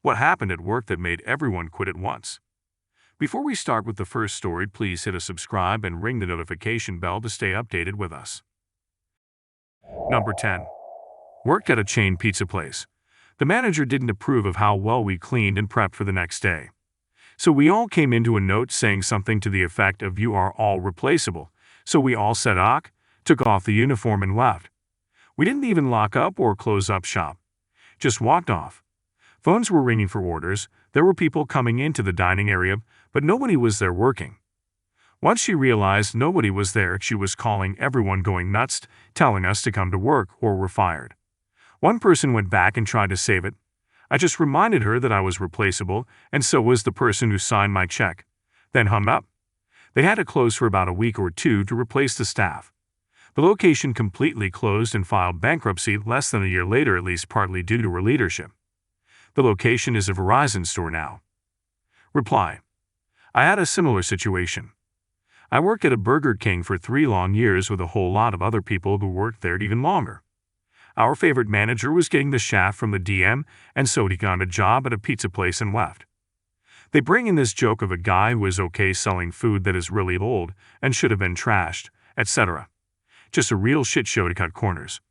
What happened at work that made everyone quit at once? Before we start with the first story, please hit a subscribe and ring the notification bell to stay updated with us. Number 10. Worked at a chain pizza place. The manager didn't approve of how well we cleaned and prepped for the next day. So we all came into a note saying something to the effect of "You are all replaceable." So we all said "Ok," took off the uniform and left. We didn't even lock up or close up shop. Just walked off. Phones were ringing for orders, there were people coming into the dining area, but nobody was there working. Once she realized nobody was there, she was calling everyone going nuts, telling us to come to work or we're fired. One person went back and tried to save it. I just reminded her that I was replaceable, and so was the person who signed my check. Then hung up. They had to close for about a week or two to replace the staff. The location completely closed and filed bankruptcy less than a year later, at least partly due to her leadership. The location is a Verizon store now. Reply. I had a similar situation. I worked at a Burger King for 3 long years with a whole lot of other people who worked there even longer. Our favorite manager was getting the shaft from the DM, and so he got a job at a pizza place and left. They bring in this joke of a guy who is okay selling food that is really old and should have been trashed, etc. Just a real shit show to cut corners.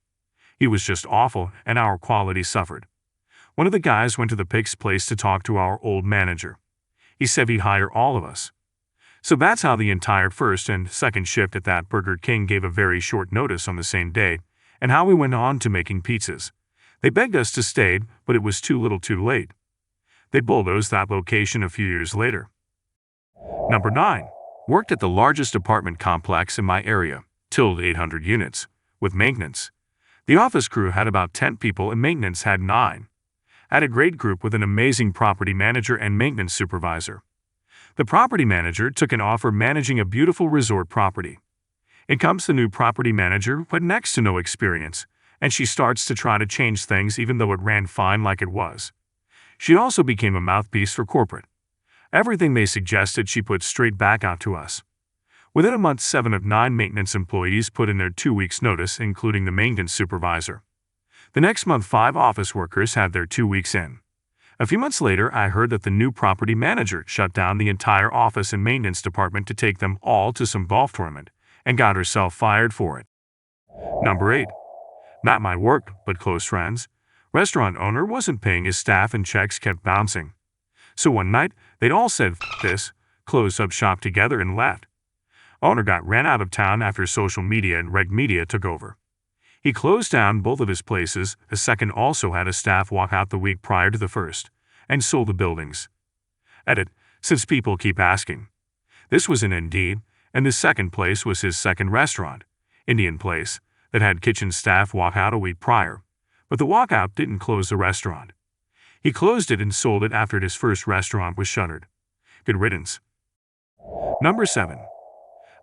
He was just awful, and our quality suffered. One of the guys went to the pig's place to talk to our old manager. He said he'd hire all of us. So that's how the entire first and second shift at that Burger King gave a very short notice on the same day, and how we went on to making pizzas. They begged us to stay, but it was too little too late. They bulldozed that location a few years later. Number 9. Worked at the largest apartment complex in my area, 800 units, with maintenance. The office crew had about 10 people and maintenance had 9. I had a great group with an amazing property manager and maintenance supervisor. The property manager took an offer managing a beautiful resort property. In comes the new property manager who had next to no experience, and she starts to try to change things even though it ran fine like it was. She also became a mouthpiece for corporate. Everything they suggested she put straight back out to us. Within a month, 7 of 9 maintenance employees put in their 2 weeks' notice, including the maintenance supervisor. The next month, 5 office workers had their 2 weeks in. A few months later, I heard that the new property manager shut down the entire office and maintenance department to take them all to some golf tournament, and got herself fired for it. Number 8. Not my work, but close friends. Restaurant owner wasn't paying his staff and checks kept bouncing. So one night, they'd all said "F this," closed up shop together and left. Owner got ran out of town after social media and reg media took over. He closed down both of his places. The second also had a staff walk out the week prior to the first, and sold the buildings. Edit, since people keep asking. This was in Indeed, and the second place was his second restaurant, Indian Place, that had kitchen staff walk out a week prior, but the walkout didn't close the restaurant. He closed it and sold it after his first restaurant was shuttered. Good riddance. Number 7.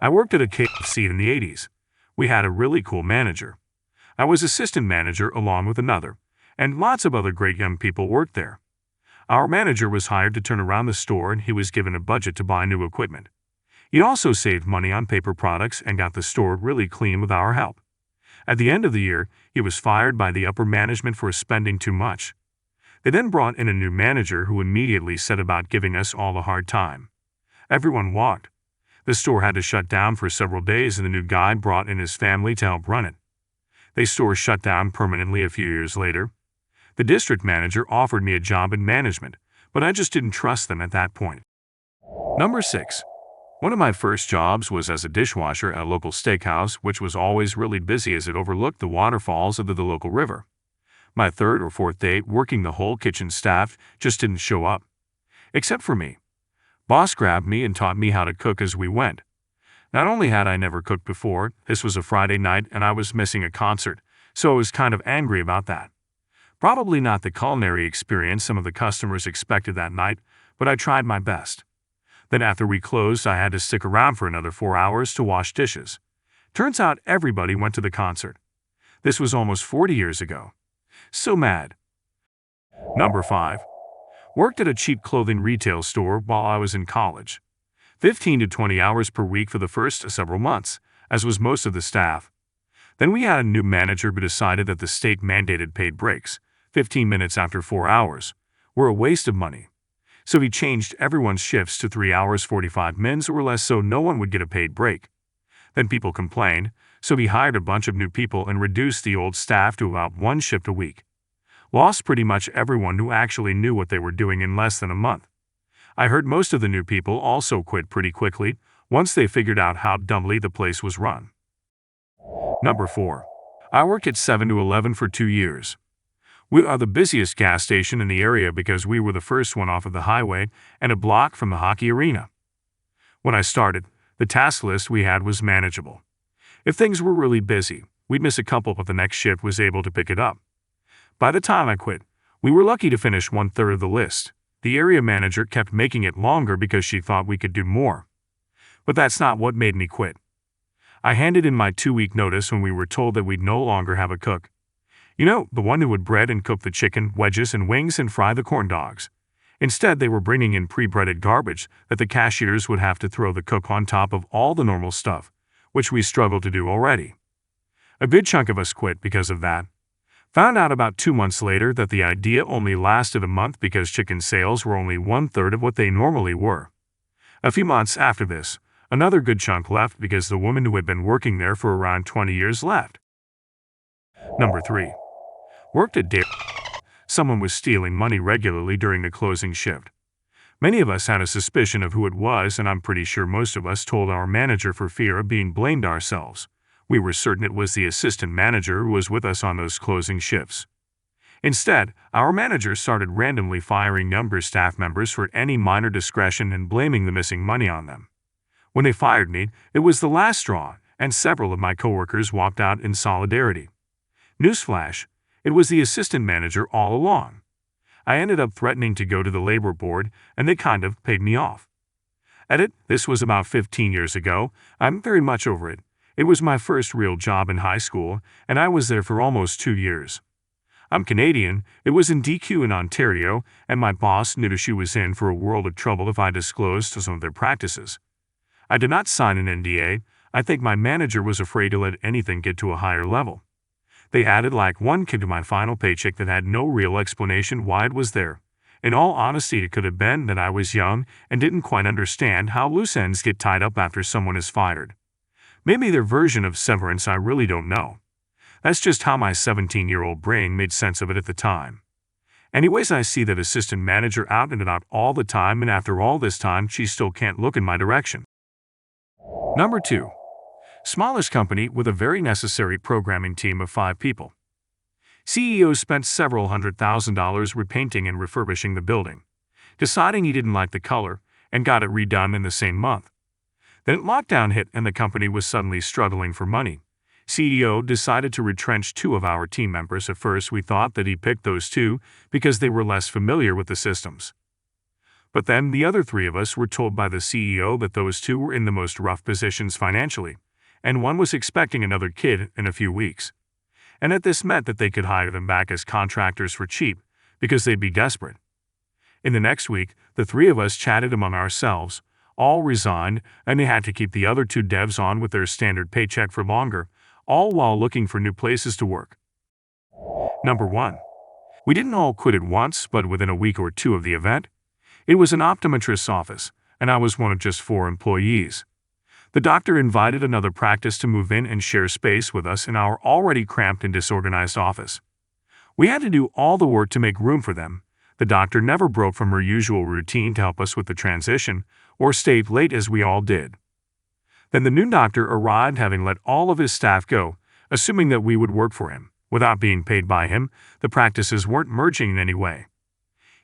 I worked at a KFC in the 80s. We had a really cool manager. I was assistant manager along with another, and lots of other great young people worked there. Our manager was hired to turn around the store and he was given a budget to buy new equipment. He also saved money on paper products and got the store really clean with our help. At the end of the year, he was fired by the upper management for spending too much. They then brought in a new manager who immediately set about giving us all a hard time. Everyone walked. The store had to shut down for several days and the new guy brought in his family to help run it. The store shut down permanently a few years later. The district manager offered me a job in management, but I just didn't trust them at that point. Number 6. One of my first jobs was as a dishwasher at a local steakhouse, which was always really busy as it overlooked the waterfalls of the local river. My 3rd or 4th day working, the whole kitchen staff just didn't show up. Except for me. Boss grabbed me and taught me how to cook as we went. Not only had I never cooked before, this was a Friday night and I was missing a concert, so I was kind of angry about that. Probably not the culinary experience some of the customers expected that night, but I tried my best. Then after we closed, I had to stick around for another 4 hours to wash dishes. Turns out everybody went to the concert. This was almost 40 years ago. So mad. Number 5. Worked at a cheap clothing retail store while I was in college. 15 to 20 hours per week for the first several months, as was most of the staff. Then we had a new manager who decided that the state mandated paid breaks, 15 minutes after 4 hours, were a waste of money. So he changed everyone's shifts to 3 hours 45 minutes or less so no one would get a paid break. Then people complained, so he hired a bunch of new people and reduced the old staff to about 1 shift a week. Lost pretty much everyone who actually knew what they were doing in less than a month. I heard most of the new people also quit pretty quickly once they figured out how dumbly the place was run. Number 4. I worked at 7 to 11 for 2 years. We are the busiest gas station in the area because we were the first one off of the highway and a block from the hockey arena. When I started, the task list we had was manageable. If things were really busy, we'd miss a couple but the next shift was able to pick it up. By the time I quit, we were lucky to finish 1/3 of the list. The area manager kept making it longer because she thought we could do more. But that's not what made me quit. I handed in my 2-week notice when we were told that we'd no longer have a cook. You know, the one who would bread and cook the chicken, wedges and wings and fry the corn dogs. Instead, they were bringing in pre-breaded garbage that the cashiers would have to throw the cook on top of all the normal stuff, which we struggled to do already. A good chunk of us quit because of that. Found out about 2 months later that the idea only lasted a month because chicken sales were only 1/3 of what they normally were. A few months after this, another good chunk left because the woman who had been working there for around 20 years left. Number 3. Worked at dairy. Someone was stealing money regularly during the closing shift. Many of us had a suspicion of who it was, and I'm pretty sure most of us told our manager for fear of being blamed ourselves. We were certain it was the assistant manager who was with us on those closing shifts. Instead, our manager started randomly firing younger staff members for any minor discretion and blaming the missing money on them. When they fired me, it was the last straw, and several of my coworkers walked out in solidarity. Newsflash, it was the assistant manager all along. I ended up threatening to go to the labor board, and they kind of paid me off. Edit, this was about 15 years ago. I'm very much over it. It was my first real job in high school, and I was there for almost 2 years. I'm Canadian, it was in DQ in Ontario, and my boss knew she was in for a world of trouble if I disclosed some of their practices. I did not sign an NDA. I think my manager was afraid to let anything get to a higher level. They added like 1K to my final paycheck that had no real explanation why it was there. In all honesty, it could have been that I was young and didn't quite understand how loose ends get tied up after someone is fired. Maybe their version of severance, I really don't know. That's just how my 17-year-old brain made sense of it at the time. Anyways, I see that assistant manager out and about all the time, and after all this time, she still can't look in my direction. Number 2. Smallest company with a very necessary programming team of 5 people. CEO spent several $100,000 repainting and refurbishing the building, deciding he didn't like the color, and got it redone in the same month. Then lockdown hit and the company was suddenly struggling for money. CEO decided to retrench 2 of our team members. At first, we thought that he picked those 2 because they were less familiar with the systems. But then the other 3 of us were told by the CEO that those 2 were in the most rough positions financially, and one was expecting another kid in a few weeks. And that this meant that they could hire them back as contractors for cheap because they'd be desperate. In the next week, the 3 of us chatted among ourselves, all resigned, and they had to keep the other 2 devs on with their standard paycheck for longer, all while looking for new places to work. Number 1. We didn't all quit at once, but within a week or 2 of the event. It was an optometrist's office, and I was one of just 4 employees. The doctor invited another practice to move in and share space with us in our already cramped and disorganized office. We had to do all the work to make room for them. The doctor never broke from her usual routine to help us with the transition, or stayed late as we all did. Then the new doctor arrived, having let all of his staff go, assuming that we would work for him. Without being paid by him, the practices weren't merging in any way.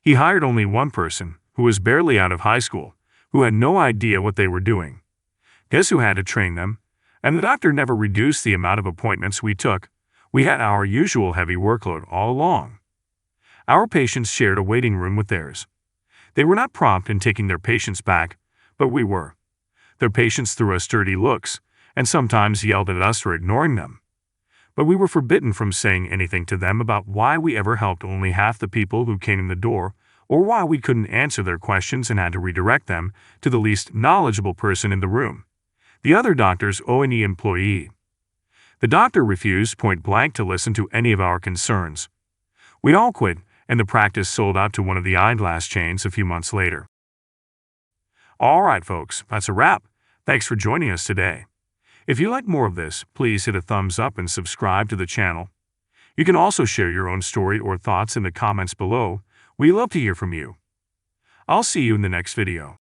He hired only one person, who was barely out of high school, who had no idea what they were doing. Guess who had to train them? And the doctor never reduced the amount of appointments we took. We had our usual heavy workload all along. Our patients shared a waiting room with theirs. They were not prompt in taking their patients back, but we were. Their patients threw us dirty looks, and sometimes yelled at us for ignoring them. But we were forbidden from saying anything to them about why we ever helped only half the people who came in the door, or why we couldn't answer their questions and had to redirect them to the least knowledgeable person in the room, the other doctor's O&E employee. The doctor refused point blank to listen to any of our concerns. We all quit, and the practice sold out to one of the eyeglass chains a few months later. Alright folks, that's a wrap. Thanks for joining us today. If you like more of this, please hit a thumbs up and subscribe to the channel. You can also share your own story or thoughts in the comments below. We love to hear from you. I'll see you in the next video.